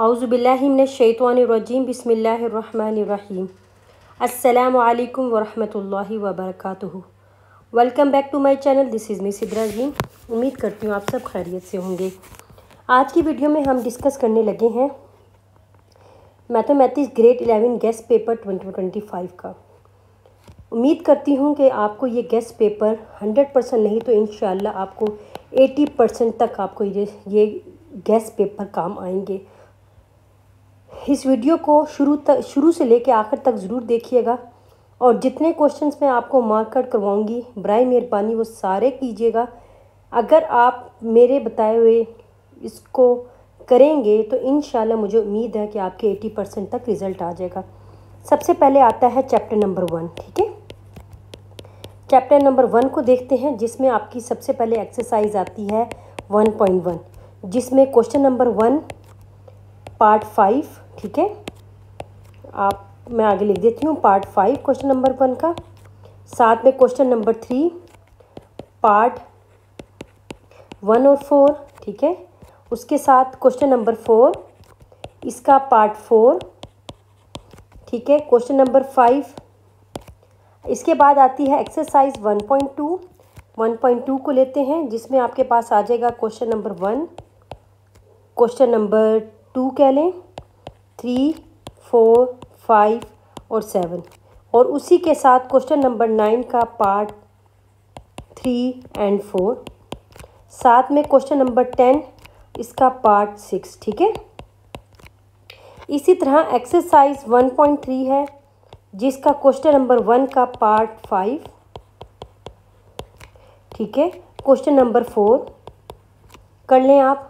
औज़ुबिल्लाहि मिनश्शैतानिर्रजीम बिस्मिल्लाहिर्रहमानिर्रहीम। अस्सलामु अलैकुम वरहमतुल्लाहि वबरकातुहू। Welcome back to my channel. This is me Sidra ji. उम्मीद करती हूँ आप सब खैरियत से होंगे। आज की वीडियो में हम डिस्कस करने लगे हैं मैथमेटिक्स ग्रेड 11 गेस्ट पेपर 2025 का। उम्मीद करती हूँ कि आपको ये गेस्ट पेपर 100% नहीं तो इंशाल्लाह आपको 80% तक आपको ये गेस्ट पेपर काम आएंगे। इस वीडियो को शुरू से लेकर आखिर तक ज़रूर देखिएगा और जितने क्वेश्चंस मैं आपको मार्क आउट करवाऊँगी बराए मेहरबानी वो सारे कीजिएगा। अगर आप मेरे बताए हुए इसको करेंगे तो इंशाल्लाह मुझे उम्मीद है कि आपके 80% तक रिज़ल्ट आ जाएगा। सबसे पहले आता है चैप्टर नंबर 1। ठीक है, चैप्टर नंबर 1 को देखते हैं, जिसमें आपकी सबसे पहले एक्सरसाइज आती है 1.1, जिसमें क्वेश्चन नंबर 1 पार्ट 5। ठीक है, मैं आगे लिख देती हूँ पार्ट 5 क्वेश्चन नंबर 1 का। साथ में क्वेश्चन नंबर 3 पार्ट 1 और 4। ठीक है, उसके साथ क्वेश्चन नंबर 4 इसका पार्ट 4। ठीक है, क्वेश्चन नंबर 5। इसके बाद आती है एक्सरसाइज 1.2। 1.2 को लेते हैं, जिसमें आपके पास आ जाएगा क्वेश्चन नंबर 1, क्वेश्चन नंबर 2 कह लें, 3, 4, 5 और 7, और उसी के साथ क्वेश्चन नंबर 9 का पार्ट 3 एंड 4। साथ में क्वेश्चन नंबर 10 इसका पार्ट 6। ठीक है, इसी तरह एक्सरसाइज 1.3 है, जिसका क्वेश्चन नंबर 1 का पार्ट 5। ठीक है, क्वेश्चन नंबर 4 कर लें आप।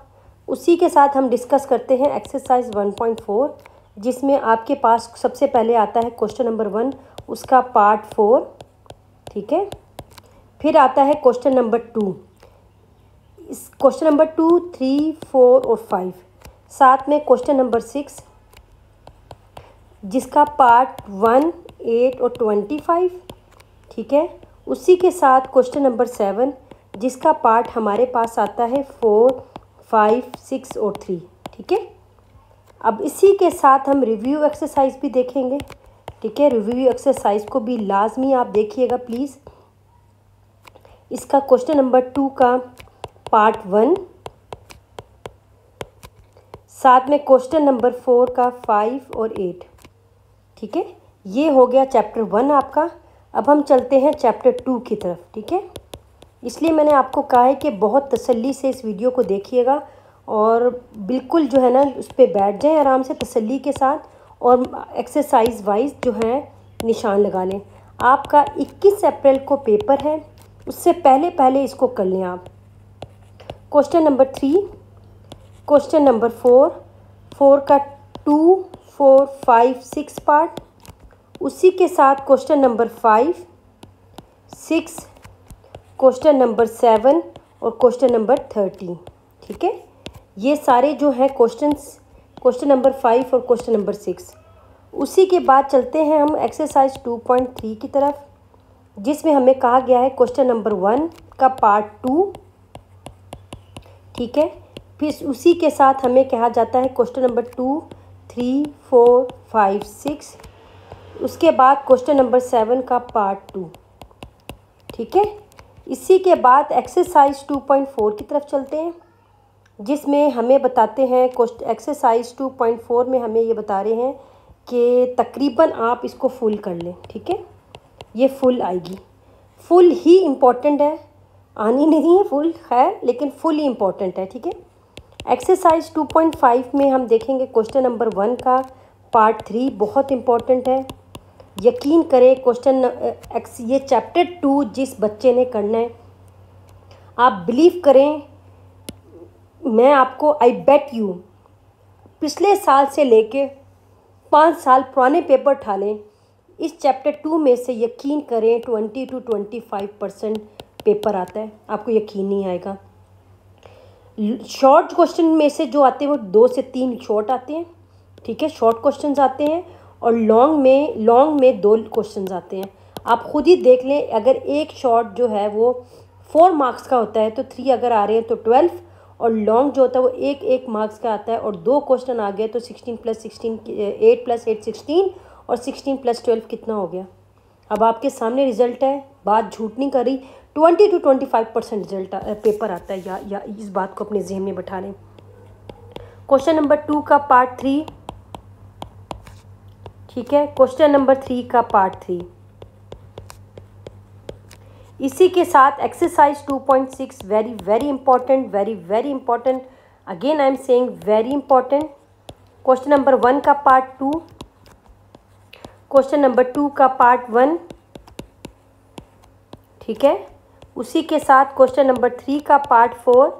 उसी के साथ हम डिस्कस करते हैं एक्सरसाइज 1.4, जिसमें आपके पास सबसे पहले आता है क्वेश्चन नंबर 1 उसका पार्ट 4। ठीक है, फिर आता है क्वेश्चन नंबर 2, इस क्वेश्चन नंबर 2, 3, 4 और 5। साथ में क्वेश्चन नंबर 6 जिसका पार्ट 1, 8 और 25। ठीक है, उसी के साथ क्वेश्चन नंबर 7 जिसका पार्ट हमारे पास आता है 4, 5, 6 और 3। ठीक है, अब इसी के साथ हम रिव्यू एक्सरसाइज भी देखेंगे। ठीक है, रिव्यू एक्सरसाइज को भी लाजमी आप देखिएगा प्लीज़। इसका क्वेश्चन नंबर 2 का पार्ट 1, साथ में क्वेश्चन नंबर 4 का 5 और 8। ठीक है, ये हो गया चैप्टर 1 आपका। अब हम चलते हैं चैप्टर 2 की तरफ। ठीक है, इसलिए मैंने आपको कहा है कि बहुत तसल्ली से इस वीडियो को देखिएगा और बिल्कुल जो है ना उस पर बैठ जाएं आराम से तसल्ली के साथ, और एक्सरसाइज वाइज जो है निशान लगा लें। आपका 21 अप्रैल को पेपर है, उससे पहले इसको कर लें आप। क्वेश्चन नंबर 3, क्वेश्चन नंबर 4, 4 का 2, 4, 5, 6 पार्ट। उसी के साथ क्वेश्चन नंबर 5, 6, क्वेश्चन नंबर 7 और क्वेश्चन नंबर 13। ठीक है, ये सारे जो हैं क्वेश्चन नंबर 5 और क्वेश्चन नंबर 6। उसी के बाद चलते हैं हम एक्सरसाइज 2.3 की तरफ, जिसमें हमें कहा गया है क्वेश्चन नंबर 1 का पार्ट 2। ठीक है, फिर उसी के साथ हमें कहा जाता है क्वेश्चन नंबर 2, 3, 4, 5, 6। उसके बाद क्वेश्चन नंबर 7 का पार्ट 2। ठीक है, इसी के बाद एक्सरसाइज 2.4 की तरफ चलते हैं, जिसमें हमें बताते हैं एक्सरसाइज 2.4 में हमें ये बता रहे हैं कि तकरीबन आप इसको फुल कर लें। ठीक है, ये फुल आएगी, फुल ही इम्पोर्टेंट है, आनी नहीं है फुल है, लेकिन फुल ही इम्पोर्टेंट है। ठीक है, एक्सरसाइज 2.5 में हम देखेंगे क्वेश्चन नंबर 1 का पार्ट 3 बहुत इम्पोर्टेंट है। यकीन करें ये चैप्टर 2 जिस बच्चे ने करना है, आप बिलीव करें, मैं आपको आई बेट यू पिछले साल से लेके 5 साल पुराने पेपर उठा लें, इस चैप्टर 2 में से यकीन करें 20 to 25% पेपर आता है, आपको यकीन नहीं आएगा। शॉर्ट क्वेश्चन में से जो आते हैं वो 2 से 3 शॉर्ट आते हैं। ठीक है, शॉर्ट क्वेश्चंस आते हैं, और लॉन्ग में 2 क्वेश्चंस आते हैं। आप खुद ही देख लें, अगर एक शॉर्ट जो है वो 4 मार्क्स का होता है तो 3 अगर आ रहे हैं तो 12, और लॉन्ग जो होता है वो एक एक मार्क्स का आता है, और 2 क्वेश्चन आ गए तो 16 + 16 8 + 8 16 और 16 + 12 कितना हो गया। अब आपके सामने रिजल्ट है, बात झूठ नहीं कर रही, 20 to 25% रिजल्ट पेपर आता है, या इस बात को अपने जहन में बैठा लें। क्वेश्चन नंबर 2 का पार्ट 3, ठीक है, क्वेश्चन नंबर 3 का पार्ट 3। इसी के साथ exercise 2.6 very very important, very very important, again I am saying very important. Question number 1 का पार्ट 2, क्वेश्चन नंबर 2 का पार्ट 1, ठीक है। उसी के साथ क्वेश्चन नंबर 3 का पार्ट 4,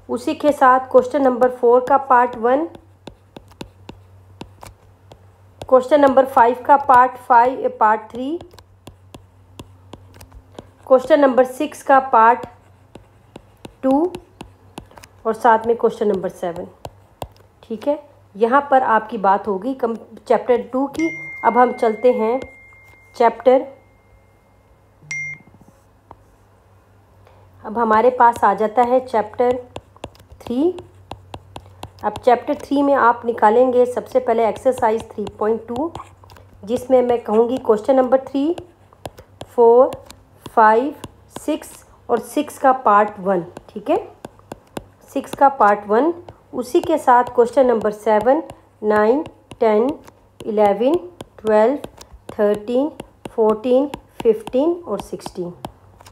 उसी के साथ क्वेश्चन नंबर 4 का पार्ट 1, क्वेश्चन नंबर 5 का पार्ट 3, क्वेश्चन नंबर 6 का पार्ट 2 और साथ में क्वेश्चन नंबर 7, ठीक है। यहाँ पर आपकी बात होगी चैप्टर 2 की। अब हम चलते हैं अब हमारे पास आ जाता है चैप्टर 3। अब चैप्टर 3 में आप निकालेंगे सबसे पहले एक्सरसाइज 3.2, जिसमें मैं कहूँगी क्वेश्चन नंबर 3, 4, 5, 6 और 6 का पार्ट 1, ठीक है, 6 का पार्ट 1। उसी के साथ क्वेश्चन नंबर 7, 9, 10, 11, 12, 13, 14, 15 और 16,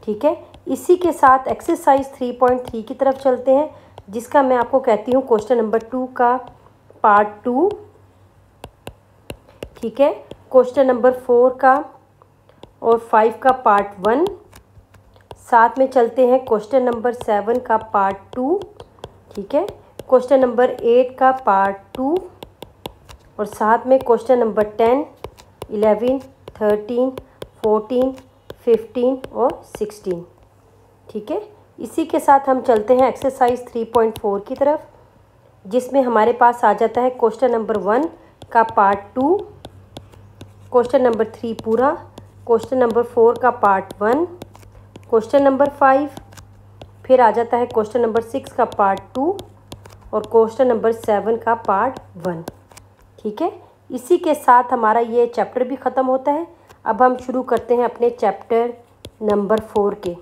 ठीक है। इसी के साथ एक्सरसाइज 3.3 की तरफ चलते हैं, जिसका मैं आपको कहती हूँ क्वेश्चन नंबर 2 का पार्ट 2, ठीक है, क्वेश्चन नंबर 4 का और 5 का पार्ट 1। साथ में चलते हैं क्वेश्चन नंबर 7 का पार्ट 2, ठीक है, क्वेश्चन नंबर 8 का पार्ट 2 और साथ में क्वेश्चन नंबर 10, 11, 13, 14, 15 और 16, ठीक है। इसी के साथ हम चलते हैं एक्सरसाइज 3.4 की तरफ, जिसमें हमारे पास आ जाता है क्वेश्चन नंबर 1 का पार्ट 2, क्वेश्चन नंबर 3 पूरा, क्वेश्चन नंबर 4 का पार्ट 1, क्वेश्चन नंबर 5, फिर आ जाता है क्वेश्चन नंबर 6 का पार्ट 2 और क्वेश्चन नंबर 7 का पार्ट 1, ठीक है। इसी के साथ हमारा ये चैप्टर भी ख़त्म होता है। अब हम शुरू करते हैं अपने चैप्टर नंबर 4 के।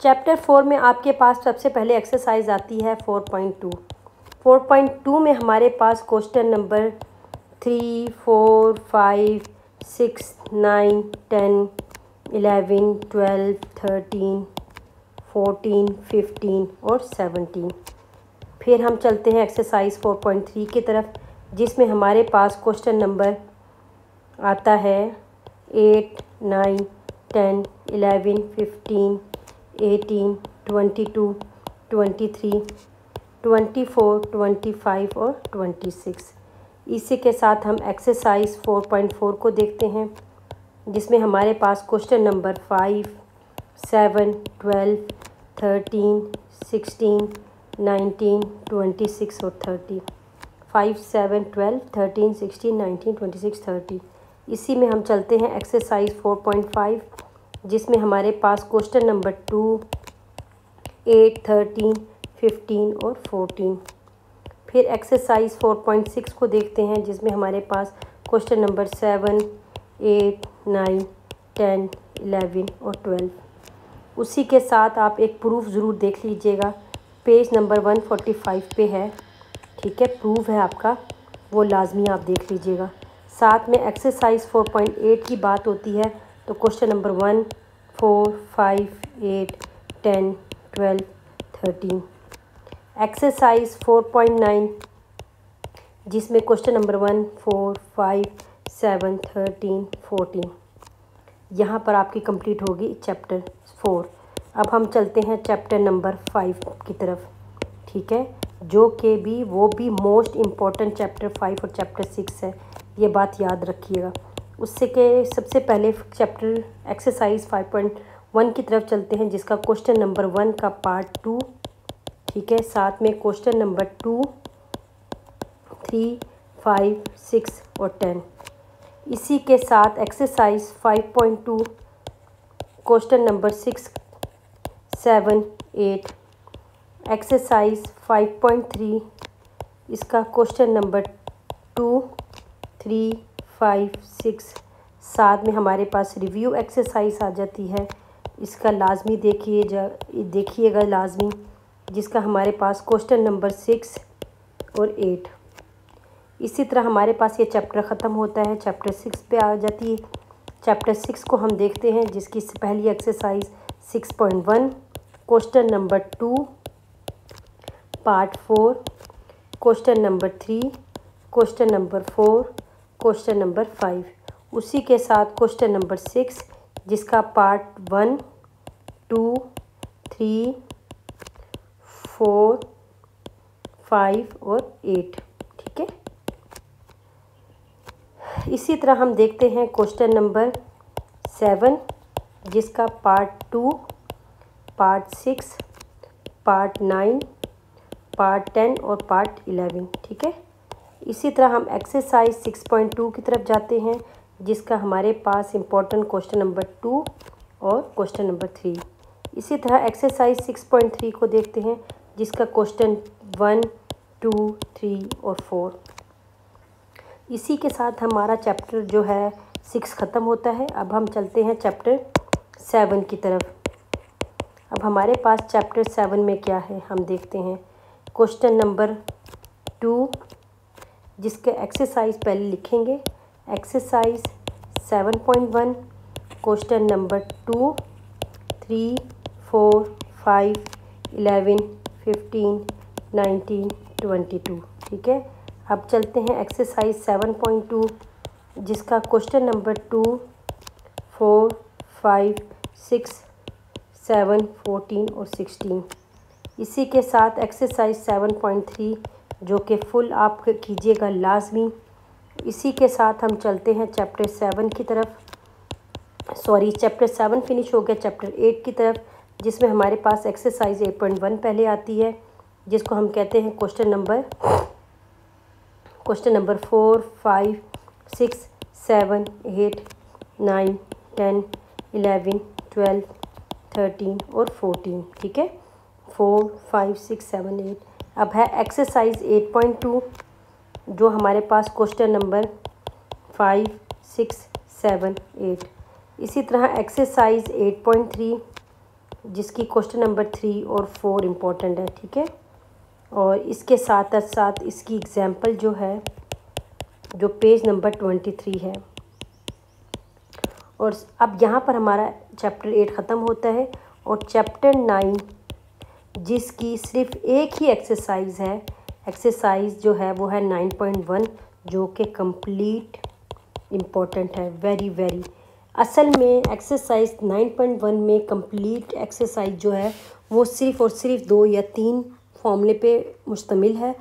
चैप्टर 4 में आपके पास सबसे पहले एक्सरसाइज आती है 4.2। 4.2 में हमारे पास क्वेश्चन नंबर 3, 4, 5, 6, 9, 10, 11, 12, 13, 14, 15 और 17। फिर हम चलते हैं एक्सरसाइज 4.3 की तरफ, जिसमें हमारे पास क्वेश्चन नंबर आता है 8, 9, 10, 11, 15, 18, 22, 23, 24, 25 और 26। इसी के साथ हम एक्सरसाइज 4.4 को देखते हैं, जिसमें हमारे पास क्वेश्चन नंबर 5, 7, 12, 13, 16, 19, 26 और 30। 5, 7, 12, 13, 16, 19, 26, 30। इसी में हम चलते हैं एक्सरसाइज 4.5, जिसमें हमारे पास क्वेश्चन नंबर 2, 8, 13, 15 और 14। फिर एक्सरसाइज 4.6 को देखते हैं, जिसमें हमारे पास क्वेश्चन नंबर 7, 8, 9, 10, 11 और 12। उसी के साथ आप एक प्रूफ ज़रूर देख लीजिएगा, पेज नंबर 145 पे है, ठीक है, प्रूफ है आपका, वो लाजमी आप देख लीजिएगा। साथ में एक्सरसाइज 4.8 की बात होती है तो क्वेश्चन नंबर 1, 4, 5, 8, 10, 12, 13। एक्सरसाइज 4.9, जिसमें क्वेश्चन नंबर 1, 4, 5, 7, 13, 14। यहाँ पर आपकी कंप्लीट होगी चैप्टर 4। अब हम चलते हैं चैप्टर नंबर 5 की तरफ, ठीक है, जो कि वो भी मोस्ट इम्पॉर्टेंट चैप्टर 5 और चैप्टर 6 है, ये बात याद रखिएगा। उससे के सबसे पहले चैप्टर एक्सरसाइज 5.1 की तरफ चलते हैं, जिसका क्वेश्चन नंबर 1 का पार्ट 2, ठीक है, साथ में क्वेश्चन नंबर 2, 3, 5, 6 और 10। इसी के साथ एक्सरसाइज 5.2 क्वेश्चन नंबर 6, 7, 8। एक्सरसाइज 5.3 इसका क्वेश्चन नंबर 2, 3, 5, 6। साथ में हमारे पास रिव्यू एक्सरसाइज आ जाती है। इसका लाजमी देखिएगा लाजमी, जिसका हमारे पास क्वेश्चन नंबर 6 और 8। इसी तरह हमारे पास ये चैप्टर ख़त्म होता है, चैप्टर 6 पे आ जाती है। चैप्टर 6 को हम देखते हैं, जिसकी पहली exercise 6.1 question number 2 part 4, question number 3, question number 4, question number 5। उसी के साथ क्वेश्चन नंबर 6 जिसका पार्ट 1, 2, 3, 4, 5 और 8। ठीक है। इसी तरह हम देखते हैं क्वेश्चन नंबर 7 जिसका पार्ट 2, पार्ट 6, पार्ट 9, पार्ट 10 और पार्ट 11। ठीक है। इसी तरह हम एक्सरसाइज 6.2 की तरफ जाते हैं, जिसका हमारे पास इम्पोर्टेंट क्वेश्चन नंबर 2 और क्वेश्चन नंबर 3। इसी तरह एक्सरसाइज 6.3 को देखते हैं, जिसका क्वेश्चन 1, 2, 3 और 4। इसी के साथ हमारा चैप्टर जो है 6 ख़त्म होता है। अब हम चलते हैं चैप्टर 7 की तरफ। अब हमारे पास चैप्टर 7 में क्या है हम देखते हैं। क्वेश्चन नंबर 2 जिसके एक्सरसाइज पहले लिखेंगे, एक्सरसाइज 7.1 क्वेश्चन नंबर 2, 3, 4, 5, 11, 15, 19, 22। ठीक है। अब चलते हैं एक्सरसाइज 7.2 जिसका क्वेश्चन नंबर 2, 4, 5, 6, 7, 14 और 16। इसी के साथ एक्सरसाइज 7.3 जो कि फुल आप कीजिएगा लाजमी। इसी के साथ हम चलते हैं चैप्टर 7 की तरफ। चैप्टर 7 फिनिश हो गया, चैप्टर 8 की तरफ, जिसमें हमारे पास एक्सरसाइज 8.1 पहले आती है, जिसको हम कहते हैं क्वेश्चन नंबर 4, 5, 6, 7, 8, 9, 10, 11, 12, 13 और 14। ठीक है। 4, 5, 6, 7, 8। अब है एक्सरसाइज 8.2 जो हमारे पास क्वेश्चन नंबर 5, 6, 7, 8। इसी तरह एक्सरसाइज 8.3 जिसकी क्वेश्चन नंबर 3 और 4 इम्पोर्टेंट है। ठीक है। और इसके साथ साथ इसकी एग्जाम्पल जो है, जो पेज नंबर 23 है। और अब यहाँ पर हमारा चैप्टर 8 ख़त्म होता है और चैप्टर 9 जिसकी सिर्फ एक ही एक्सरसाइज है, एक्सरसाइज जो है वो है 9.1 जो कि कंप्लीट इम्पोर्टेंट है, वेरी। असल में एक्सरसाइज 9.1 में कंप्लीट एक्सरसाइज जो है वो सिर्फ़ और सिर्फ 2 या 3 फॉर्मूले पे मुश्तमिल है,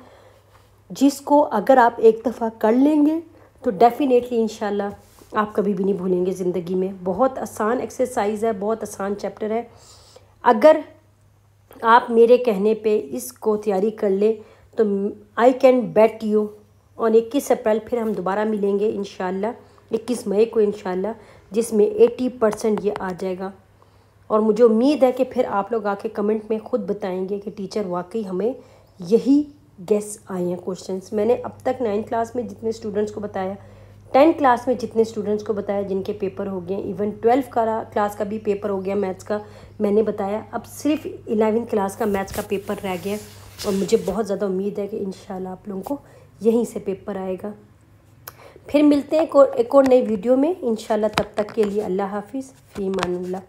जिसको अगर आप एक दफ़ा कर लेंगे तो डेफ़िनेटली इंशाल्लाह आप कभी भी नहीं भूलेंगे ज़िंदगी में। बहुत आसान एक्सरसाइज है, बहुत आसान चैप्टर है। अगर आप मेरे कहने पे इसको तैयारी कर ले तो I can bet you on 21 अप्रैल फिर हम दोबारा मिलेंगे इंशाल्लाह, 21 मई को इंशाल्लाह, जिसमें 80% ये आ जाएगा। और मुझे उम्मीद है कि फिर आप लोग आके कमेंट में ख़ुद बताएंगे कि टीचर वाकई हमें यही गेस आए हैं क्वेश्चंस। मैंने अब तक 9th क्लास में जितने स्टूडेंट्स को बताया, 10th क्लास में जितने स्टूडेंट्स को बताया जिनके पेपर हो गए, इवन 12th क्लास का भी पेपर हो गया मैथ्स का, मैंने बताया। अब सिर्फ 11th क्लास का मैथ्स का पेपर रह गया और मुझे बहुत ज़्यादा उम्मीद है कि इंशाल्लाह आप लोगों को यहीं से पेपर आएगा। फिर मिलते हैं एक और नई वीडियो में इंशाल्लाह। तब तक के लिए अल्लाह हाफिज़, फ़ी अमानिल्लाह।